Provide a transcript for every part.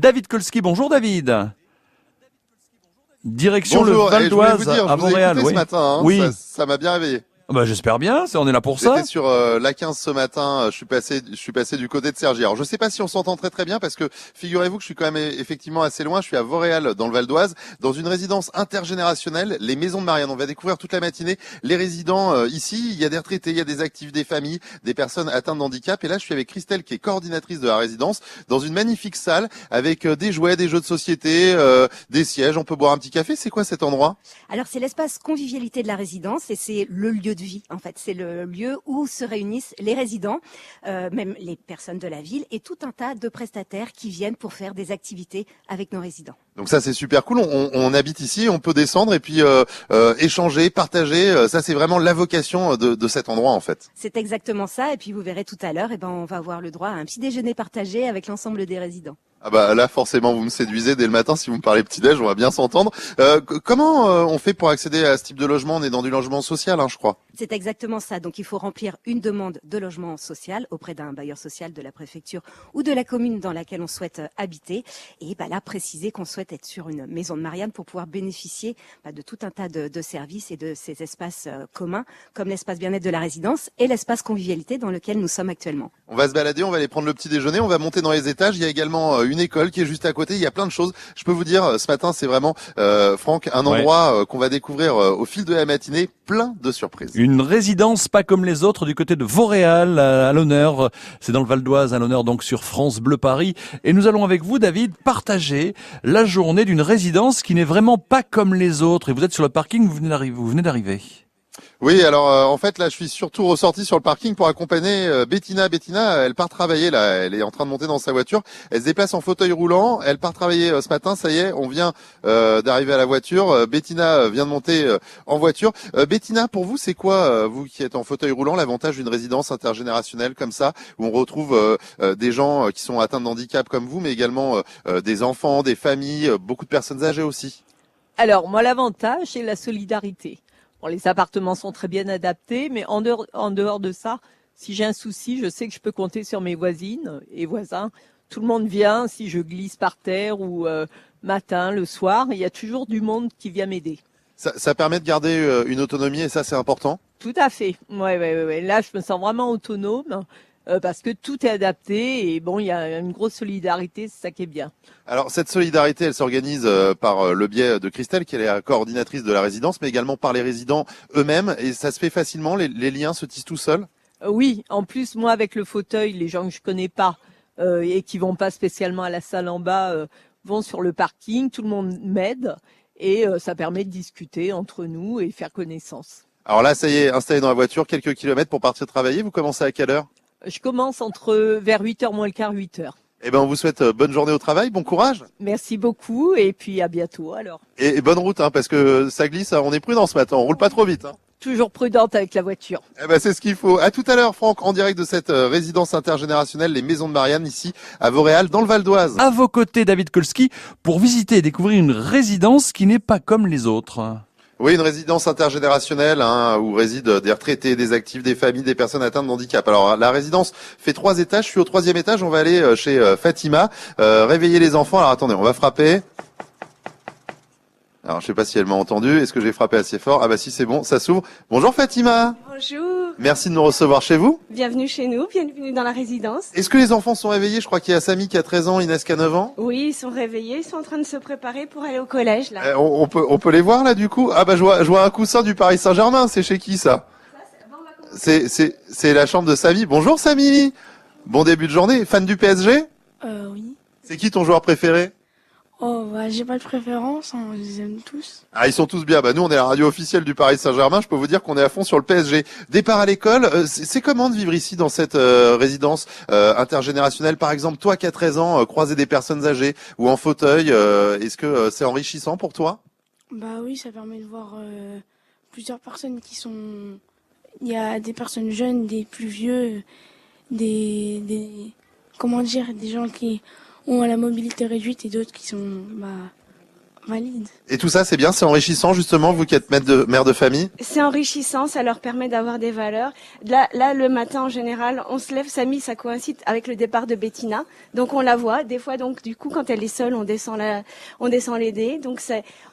David Kolski, bonjour David. Direction Bonjour, le Val d'Oise à Montréal. Ce matin, hein, oui. ça m'a bien réveillé. Bah, j'espère bien, on est là pour ça. J'étais sur l'A15 ce matin, je suis passé du côté de Cergy. Alors je sais pas si on s'entend très bien parce que figurez-vous que je suis quand même effectivement assez loin, je suis à Vauréal dans le Val d'Oise, dans une résidence intergénérationnelle, les Maisons de Marianne. On va découvrir toute la matinée les résidents ici, il y a des retraités, il y a des actifs, des familles, des personnes atteintes de handicap et là je suis avec Christelle qui est coordinatrice de la résidence dans une magnifique salle avec des jouets, des jeux de société, des sièges, on peut boire un petit café. C'est quoi cet endroit? Alors c'est l'espace convivialité de la résidence et c'est le lieu de vie en fait. C'est le lieu où se réunissent les résidents, même les personnes de la ville et tout un tas de prestataires qui viennent pour faire des activités avec nos résidents. Donc ça c'est super cool, on habite ici, on peut descendre et puis échanger, partager, ça c'est vraiment la vocation de cet endroit en fait. C'est exactement ça et puis vous verrez tout à l'heure, on va avoir le droit à un petit déjeuner partagé avec l'ensemble des résidents. Ah bah là forcément vous me séduisez dès le matin si vous me parlez petit-déj, on va bien s'entendre. Comment on fait pour accéder à ce type de logement? On est dans du logement social je crois. C'est exactement ça, donc il faut remplir une demande de logement social auprès d'un bailleur social de la préfecture ou de la commune dans laquelle on souhaite habiter et là préciser qu'on souhaite être sur une maison de Marianne pour pouvoir bénéficier de tout un tas de services et de ces espaces communs comme l'espace bien-être de la résidence et l'espace convivialité dans lequel nous sommes actuellement. On va se balader, on va aller prendre le petit déjeuner, on va monter dans les étages, il y a également une école qui est juste à côté, il y a plein de choses. Je peux vous dire, ce matin c'est vraiment, Franck, un endroit qu'on va découvrir au fil de la matinée, plein de surprises. Une résidence pas comme les autres du côté de Vauréal à l'honneur, c'est dans le Val d'Oise, à l'honneur donc sur France Bleu Paris. Et nous allons avec vous David partager la journée d'une résidence qui n'est vraiment pas comme les autres. Et vous êtes sur le parking, vous venez d'arriver. Oui, alors en fait là je suis surtout ressorti sur le parking pour accompagner Bettina. Bettina, elle part travailler là, elle est en train de monter dans sa voiture, elle se déplace en fauteuil roulant, elle part travailler ce matin, ça y est, on vient d'arriver à la voiture, Bettina vient de monter en voiture. Bettina, pour vous c'est quoi, vous qui êtes en fauteuil roulant, l'avantage d'une résidence intergénérationnelle comme ça, où on retrouve des gens qui sont atteints de handicap comme vous, mais également des enfants, des familles, beaucoup de personnes âgées aussi? Alors moi l'avantage c'est la solidarité. Bon, les appartements sont très bien adaptés, mais en dehors de ça, si j'ai un souci, je sais que je peux compter sur mes voisines et voisins. Tout le monde vient, si je glisse par terre ou matin, le soir, il y a toujours du monde qui vient m'aider. Ça permet de garder une autonomie et ça c'est important? Tout à fait. Ouais. Là, je me sens vraiment autonome. Parce que tout est adapté et bon, il y a une grosse solidarité, c'est ça qui est bien. Alors cette solidarité, elle s'organise par le biais de Christelle, qui est la coordinatrice de la résidence, mais également par les résidents eux-mêmes, et ça se fait facilement, les liens se tissent tout seuls? Oui, en plus, moi avec le fauteuil, les gens que je connais pas et qui vont pas spécialement à la salle en bas vont sur le parking, tout le monde m'aide et ça permet de discuter entre nous et faire connaissance. Alors là, ça y est, installé dans la voiture, quelques kilomètres pour partir travailler, vous commencez à quelle heure? Je commence vers 8h moins le quart, 8h. Eh ben, on vous souhaite bonne journée au travail, bon courage. Merci beaucoup et puis à bientôt alors. Et bonne route, parce que ça glisse, on est prudent ce matin, on roule pas trop vite. Toujours prudente avec la voiture. Eh ben, c'est ce qu'il faut. À tout à l'heure, Franck, en direct de cette résidence intergénérationnelle, les Maisons de Marianne, ici, à Vauréal, dans le Val d'Oise. À vos côtés, David Kolski, pour visiter et découvrir une résidence qui n'est pas comme les autres. Oui, une résidence intergénérationnelle où résident des retraités, des actifs, des familles, des personnes atteintes de handicap. Alors la résidence fait 3 étages. Je suis au 3e étage. On va aller chez Fatima, réveiller les enfants. Alors attendez, on va frapper. Alors je sais pas si elle m'a entendu. Est-ce que j'ai frappé assez fort? Ah bah si, c'est bon, ça s'ouvre. Bonjour Fatima. Bonjour. Merci de nous recevoir chez vous. Bienvenue chez nous, bienvenue dans la résidence. Est-ce que les enfants sont réveillés? Je crois qu'il y a Samy qui a 13 ans, Inès qui a 9 ans. Oui, ils sont réveillés, ils sont en train de se préparer pour aller au collège là. On peut les voir là du coup? Ah bah je vois un coussin du Paris Saint-Germain. C'est chez qui ça? C'est la chambre de Samy. Bonjour Samy. Bon début de journée. Fan du PSG? Oui. C'est qui ton joueur préféré? Oh, j'ai pas de préférence, on les aime tous. Ah, ils sont tous bien. Bah, nous, on est la radio officielle du Paris Saint-Germain. Je peux vous dire qu'on est à fond sur le PSG. Départ à l'école. C'est comment de vivre ici dans cette résidence intergénérationnelle? Par exemple, toi qui as 13 ans, croiser des personnes âgées ou en fauteuil, est-ce que c'est enrichissant pour toi? Bah oui, ça permet de voir plusieurs personnes qui sont... Il y a des personnes jeunes, des plus vieux, comment dire, des gens qui ont la mobilité réduite et d'autres qui sont valide. Et tout ça, c'est bien, c'est enrichissant justement, vous qui êtes mère de famille. C'est enrichissant, ça leur permet d'avoir des valeurs. Là, le matin en général, on se lève, Samy, ça coïncide avec le départ de Bettina, donc on la voit. Des fois, donc du coup, quand elle est seule, on descend l'aider. Donc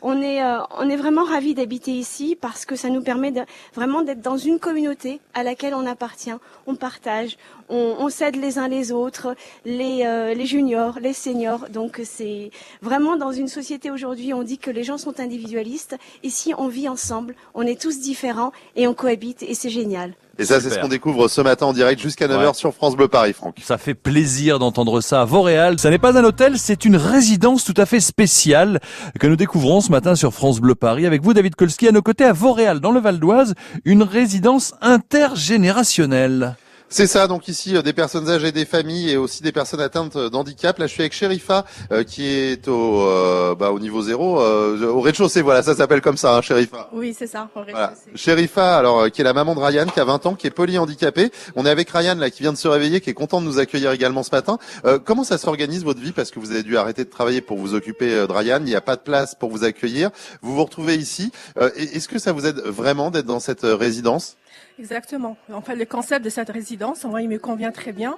on est vraiment ravis d'habiter ici parce que ça nous permet vraiment d'être dans une communauté à laquelle on appartient. On partage, on s'aide les uns les autres, les juniors, les seniors. Donc c'est vraiment dans une société aujourd'hui, on dit que les gens sont individualistes. Ici, on vit ensemble, on est tous différents et on cohabite et c'est génial. Et ça, c'est ce qu'on découvre ce matin en direct jusqu'à 9h sur France Bleu Paris, Franck. Ça fait plaisir d'entendre ça à Vauréal. Ça n'est pas un hôtel, c'est une résidence tout à fait spéciale que nous découvrons ce matin sur France Bleu Paris avec vous, David Kolski, à nos côtés à Vauréal, dans le Val d'Oise, une résidence intergénérationnelle. C'est ça, donc ici des personnes âgées, des familles et aussi des personnes atteintes d'handicap. Là, je suis avec Sherifa qui est au niveau 0, au rez-de-chaussée. Voilà, ça s'appelle comme ça, hein, Sherifa. Oui, c'est ça. Voilà. Sherifa, alors qui est la maman de Ryan, qui a 20 ans, qui est polyhandicapée. On est avec Ryan là, qui vient de se réveiller, qui est content de nous accueillir également ce matin. Comment ça s'organise votre vie, parce que vous avez dû arrêter de travailler pour vous occuper de Ryan. Il n'y a pas de place pour vous accueillir. Vous vous retrouvez ici. Est-ce que ça vous aide vraiment d'être dans cette résidence? Exactement. En fait, le concept de cette résidence, moi, il me convient très bien.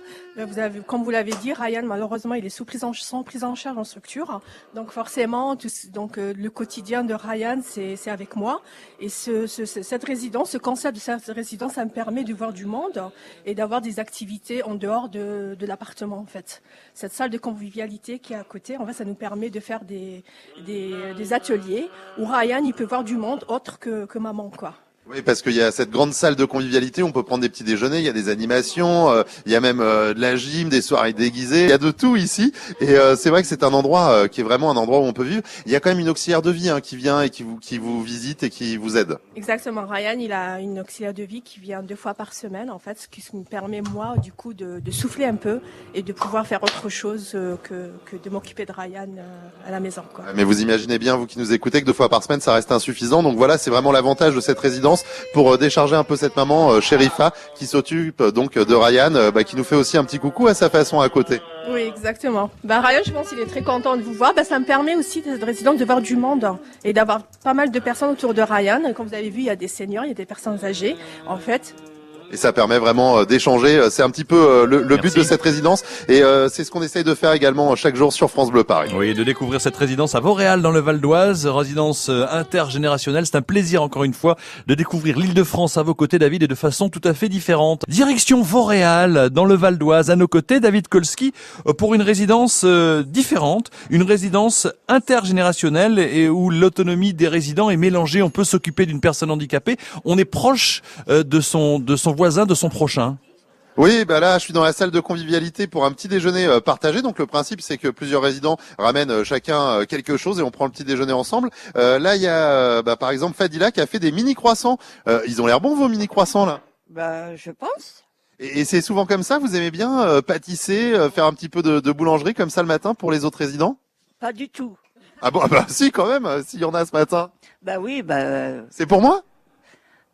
Comme vous l'avez dit, Ryan, malheureusement, il est sans prise en charge en structure. Donc, forcément, le quotidien de Ryan, c'est avec moi. Et cette résidence, ce concept de cette résidence, ça me permet de voir du monde et d'avoir des activités en dehors de l'appartement, en fait. Cette salle de convivialité qui est à côté, en fait, ça nous permet de faire des ateliers où Ryan, il peut voir du monde autre que maman, quoi. Oui, parce qu'il y a cette grande salle de convivialité, on peut prendre des petits déjeuners, il y a des animations, il y a même de la gym, des soirées déguisées, il y a de tout ici. Et c'est vrai que c'est un endroit qui est vraiment un endroit où on peut vivre. Il y a quand même une auxiliaire de vie qui vient et qui vous visite et qui vous aide. Exactement. Ryan, il a une auxiliaire de vie qui vient 2 fois par semaine, en fait, ce qui me permet, moi, du coup, de souffler un peu et de pouvoir faire autre chose que de m'occuper de Ryan à la maison, quoi. Mais vous imaginez bien, vous qui nous écoutez, que 2 fois par semaine, ça reste insuffisant. Donc voilà, c'est vraiment l'avantage de cette résidence pour décharger un peu cette maman, Sherifa, qui s'occupe donc de Ryan, qui nous fait aussi un petit coucou à sa façon à côté. Oui, exactement. Ryan, je pense qu'il est très content de vous voir. Ça me permet aussi, cette résidence, de voir du monde et d'avoir pas mal de personnes autour de Ryan. Comme vous avez vu, il y a des seniors, il y a des personnes âgées. En fait, Et ça permet vraiment d'échanger. C'est un petit peu le but de cette résidence. Et c'est ce qu'on essaye de faire également chaque jour sur France Bleu Paris. Oui, de découvrir cette résidence à Vauréal dans le Val d'Oise, résidence intergénérationnelle. C'est un plaisir encore une fois de découvrir l'Île-de-France à vos côtés, David, et de façon tout à fait différente. Direction Vauréal dans le Val d'Oise à nos côtés, David Kolski, pour une résidence différente, une résidence intergénérationnelle et où l'autonomie des résidents est mélangée. On peut s'occuper d'une personne handicapée. On est proche de son voisin, de son prochain. Oui, là, je suis dans la salle de convivialité pour un petit déjeuner partagé. Donc, le principe, c'est que plusieurs résidents ramènent chacun quelque chose et on prend le petit déjeuner ensemble. Là, il y a, par exemple, Fadila qui a fait des mini croissants. Ils ont l'air bons, vos mini croissants, là. Je pense. Et c'est souvent comme ça. Vous aimez bien pâtisser, faire un petit peu de boulangerie comme ça le matin pour les autres résidents? Pas du tout. Ah bon, si, quand même, s'il y en a ce matin. Oui, C'est pour moi?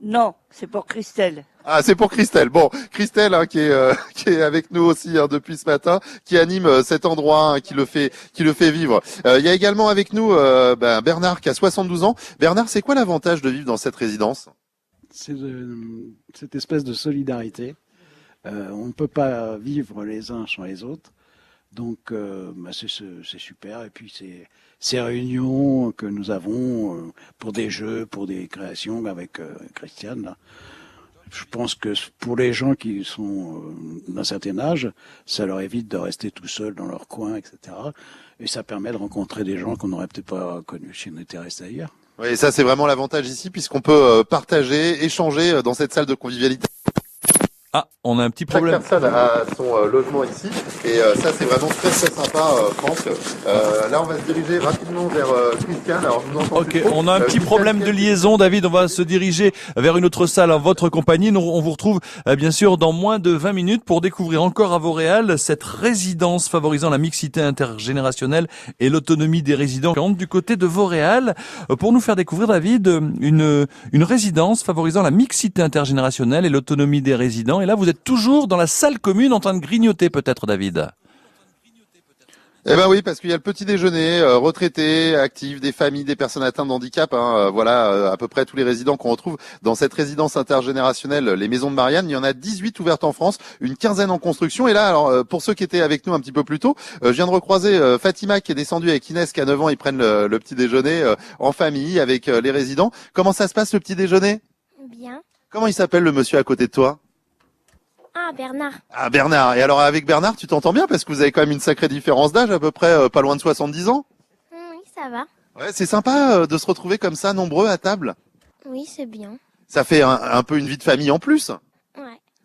non, c'est pour Christelle. Ah, c'est pour Christelle. Bon, Christelle qui est avec nous aussi depuis ce matin, qui anime cet endroit, qui le fait vivre. Il y a également avec nous Bernard qui a 72 ans. Bernard, c'est quoi l'avantage de vivre dans cette résidence? C'est cette espèce de solidarité. On ne peut pas vivre les uns sans les autres. Donc c'est super. Et puis c'est ces réunions que nous avons pour des jeux, pour des créations avec Christiane là. Je pense que pour les gens qui sont d'un certain âge, ça leur évite de rester tout seuls dans leur coin, etc. Et ça permet de rencontrer des gens qu'on n'aurait peut-être pas connus si on était resté ailleurs. Oui, et ça c'est vraiment l'avantage ici, puisqu'on peut partager, échanger dans cette salle de convivialité. Ah, on a un petit problème. Chaque personne a son logement ici, et ça c'est vraiment très très sympa, Franck. Là on va se diriger rapidement vers Christiane. Alors, je vous entends Ok, plus trop. on a un petit problème de liaison, David. On va se diriger vers une autre salle en votre compagnie. Nous, on vous retrouve bien sûr dans moins de 20 minutes pour découvrir encore à Vauréal cette résidence favorisant la mixité intergénérationnelle et l'autonomie des résidents. Du côté de Vauréal, pour nous faire découvrir, David, une résidence favorisant la mixité intergénérationnelle et l'autonomie des résidents. Et là, vous êtes toujours dans la salle commune en train de grignoter peut-être, David. Eh ben oui, parce qu'il y a le petit déjeuner, retraités, actifs, des familles, des personnes atteintes de handicap. Voilà, à peu près tous les résidents qu'on retrouve dans cette résidence intergénérationnelle, les Maisons de Marianne. Il y en a 18 ouvertes en France, une quinzaine en construction. Et là, alors pour ceux qui étaient avec nous un petit peu plus tôt, je viens de recroiser Fatima qui est descendue avec Inès qui a 9 ans. Ils prennent le petit déjeuner en famille avec les résidents. Comment ça se passe le petit déjeuner? Bien. Comment il s'appelle le monsieur à côté de toi? Ah, Bernard. Ah, Bernard. Et alors avec Bernard, tu t'entends bien parce que vous avez quand même une sacrée différence d'âge, à peu près pas loin de 70 ans. Oui, ça va. Ouais, c'est sympa de se retrouver comme ça, nombreux à table. Oui, c'est bien. Ça fait un peu une vie de famille en plus. Ouais.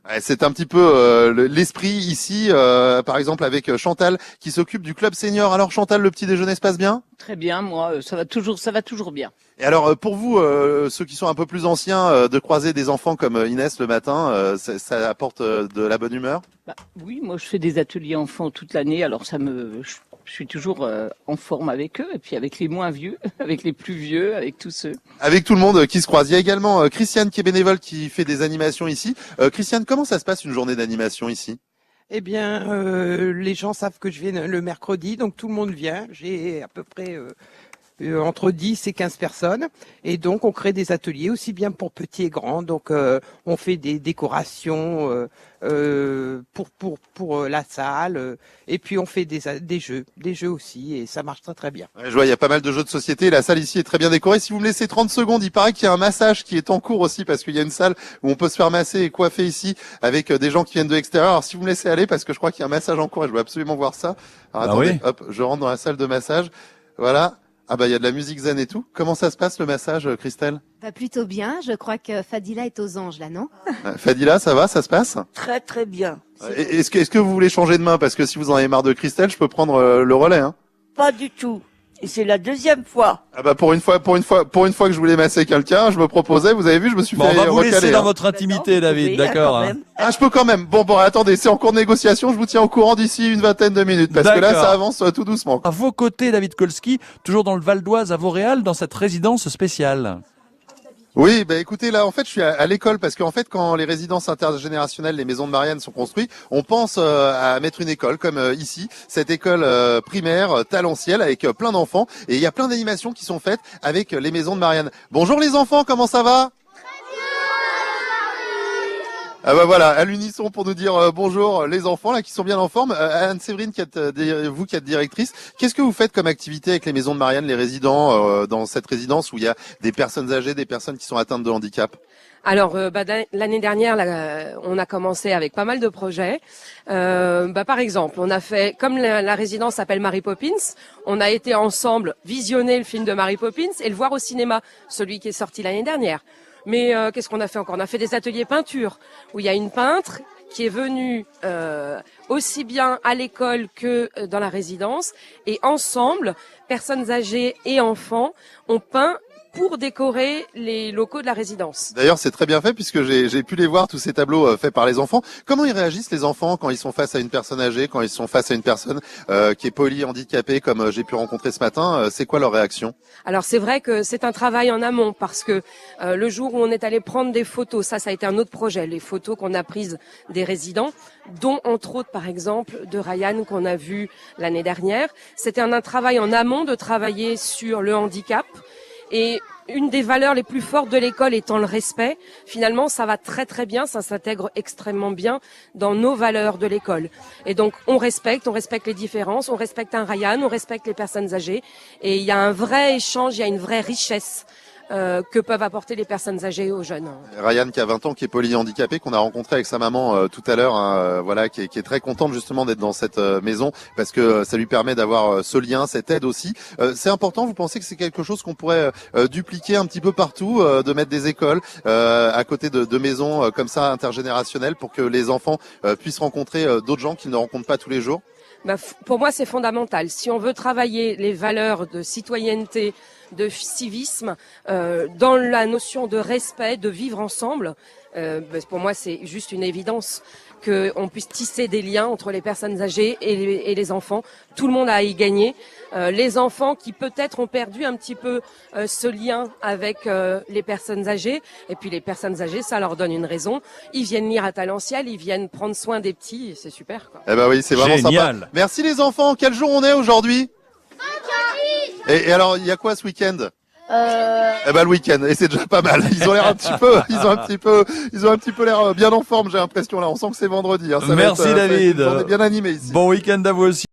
Ouais, c'est un petit peu l'esprit ici, par exemple avec Chantal qui s'occupe du club senior. Alors Chantal, le petit déjeuner se passe bien? Très bien, moi, ça va toujours bien. Et alors pour vous, ceux qui sont un peu plus anciens, de croiser des enfants comme Inès le matin, ça apporte de la bonne humeur? Bah, oui, moi je fais des ateliers enfants toute l'année, alors je suis toujours en forme avec eux, et puis avec les moins vieux, avec les plus vieux, avec tous ceux. Avec tout le monde qui se croise. Il y a également Christiane qui est bénévole qui fait des animations ici. Christiane, comment ça se passe une journée d'animation ici? Eh bien, les gens savent que je viens le mercredi, donc tout le monde vient. J'ai à peu près entre 10 et 15 personnes. Et donc, on crée des ateliers aussi bien pour petits et grands. Donc, on fait des décorations pour la salle. Et puis, on fait des jeux aussi. Et ça marche très, très bien. Ouais, je vois, il y a pas mal de jeux de société. La salle ici est très bien décorée. Si vous me laissez 30 secondes, il paraît qu'il y a un massage qui est en cours aussi parce qu'il y a une salle où on peut se faire masser et coiffer ici avec des gens qui viennent de l'extérieur. Alors, si vous me laissez aller, parce que je crois qu'il y a un massage en cours et je veux absolument voir ça. Alors, attendez, oui. hop, je rentre dans la salle de massage. Voilà. Ah bah il y a de la musique zen et tout. Comment ça se passe le massage, Christelle? Bah plutôt bien. Je crois que Fadila est aux anges là, non? Fadila, ça va, ça se passe? Très très bien. Est-ce que vous voulez changer de main? Parce que si vous en avez marre de Christelle, je peux prendre le relais. Hein. Pas du tout. Et c'est la deuxième fois. Ah bah pour une fois que je voulais masser quelqu'un, je me proposais. Vous avez vu, je me suis Bon, fait on va vous recaler. laisser dans Hein. votre intimité, David, d'accord. Hein. Ah, je peux quand même. Bon, attendez, c'est en cours de négociation. Je vous tiens au courant d'ici une vingtaine de minutes parce que là, D'accord. ça avance tout doucement. À vos côtés, David Kolski, toujours dans le Val d'Oise à Vauréal, dans cette résidence spéciale. Oui, bah écoutez, là en fait je suis à l'école parce qu'en fait quand les résidences intergénérationnelles, les maisons de Marianne sont construites, on pense à mettre une école comme ici, cette école primaire talentielle avec plein d'enfants et il y a plein d'animations qui sont faites avec les maisons de Marianne. Bonjour les enfants, comment ça va? Ah bah voilà, à l'unisson pour nous dire bonjour les enfants là qui sont bien en forme. Anne-Séverine, vous qui êtes directrice, qu'est-ce que vous faites comme activité avec les maisons de Marianne, les résidents dans cette résidence où il y a des personnes âgées, des personnes qui sont atteintes de handicap? Alors, l'année dernière, on a commencé avec pas mal de projets. Par exemple, on a fait, comme la résidence s'appelle Mary Poppins, on a été ensemble visionner le film de Mary Poppins et le voir au cinéma, celui qui est sorti l'année dernière. Mais qu'est-ce qu'on a fait encore? On a fait des ateliers peinture où il y a une peintre qui est venue aussi bien à l'école que dans la résidence et ensemble, personnes âgées et enfants ont peint pour décorer les locaux de la résidence. D'ailleurs, c'est très bien fait puisque j'ai pu les voir, tous ces tableaux faits par les enfants. Comment ils réagissent les enfants quand ils sont face à une personne âgée, quand ils sont face à une personne qui est polyhandicapée comme j'ai pu rencontrer ce matin? C'est quoi leur réaction? Alors c'est vrai que c'est un travail en amont parce que le jour où on est allé prendre des photos, ça a été un autre projet, les photos qu'on a prises des résidents, dont entre autres par exemple de Ryan qu'on a vu l'année dernière. C'était un travail en amont de travailler sur le handicap. Et une des valeurs les plus fortes de l'école étant le respect, finalement, ça va très très bien, ça s'intègre extrêmement bien dans nos valeurs de l'école. Et donc, on respecte les différences, on respecte un Ryan, on respecte les personnes âgées. Et il y a un vrai échange, il y a une vraie richesse que peuvent apporter les personnes âgées aux jeunes. Ryan qui a 20 ans, qui est polyhandicapé, qu'on a rencontré avec sa maman tout à l'heure, hein, voilà, qui est très contente justement d'être dans cette maison parce que ça lui permet d'avoir ce lien, cette aide aussi. C'est important, vous pensez que c'est quelque chose qu'on pourrait dupliquer un petit peu partout, de mettre des écoles à côté de maisons comme ça intergénérationnelles pour que les enfants puissent rencontrer d'autres gens qu'ils ne rencontrent pas tous les jours? Pour moi, c'est fondamental. Si on veut travailler les valeurs de citoyenneté, de civisme, dans la notion de respect, de vivre ensemble, pour moi, c'est juste une évidence. qu'on puisse tisser des liens entre les personnes âgées et les enfants. Tout le monde a à y gagner. Les enfants qui peut-être ont perdu un petit peu ce lien avec les personnes âgées, et puis les personnes âgées, ça leur donne une raison. Ils viennent lire à Talentiel, ils viennent prendre soin des petits, c'est super, quoi. Eh ben oui, c'est vraiment Génial. sympa. Merci les enfants. Quel jour on est aujourd'hui? Et alors, il y a quoi ce week-end? Eh ben le week-end, et c'est déjà pas mal. Ils ont l'air ils ont un petit peu l'air bien en forme, j'ai l'impression là. On sent que c'est vendredi. Hein. Ça Merci va être, David. On est bien animés ici. Bon week-end à vous aussi.